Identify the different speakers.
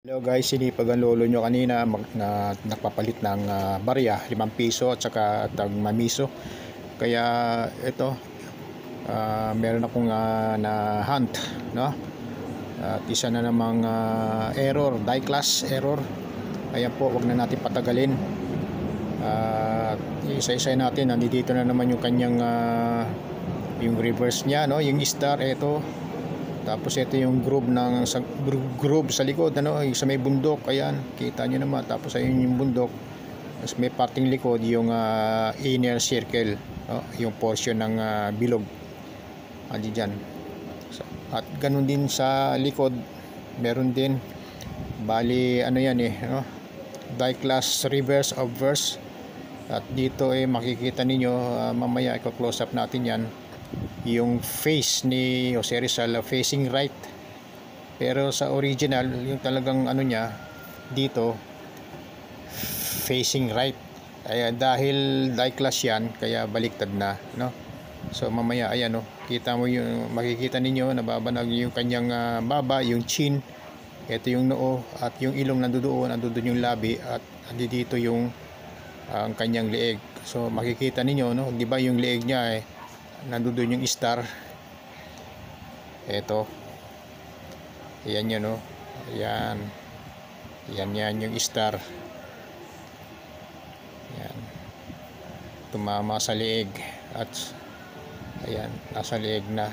Speaker 1: Hello guys, sinipag ang lolo nyo kanina nagpapalit ng barya, 5 piso at saka tag mamiso. Kaya ito, meron akong na hunt, no? At isa na namang error, die class error. Ayan po, wag na natin patagalin. Isa-isa natin, nandito na naman yung kanyang yung reverse niya, no? Yung star, ito. Tapos ito yung groove sa likod, ano, yung sa may bundok. Ayan, kita nyo naman. Tapos ayun yung bundok. Tapos may parting likod yung inner circle, no? Yung portion ng bilog. Andi dyan. At ganun din sa likod, meron din. Bali, ano yan no? Die class reverse obverse. At dito makikita ninyo, mamaya i-close up natin yan, yung face ni Jose Rizal facing right, pero sa original yung talagang ano niya dito facing right. Kaya dahil die class yan, kaya baliktad na, no? So mamaya ayan, no, kita mo yung, makikita ninyo nababanag yung kanyang baba, yung chin, ito yung noo, at yung ilong nandoon yung labi, at dito yung ang kanyang leeg. So makikita ninyo, no, di ba yung leeg niya nandoon yung star. Ito, ayan yun, no? Ayan, yan yung star. Ayan, tumama sa leeg, at ayan, nasa leeg na.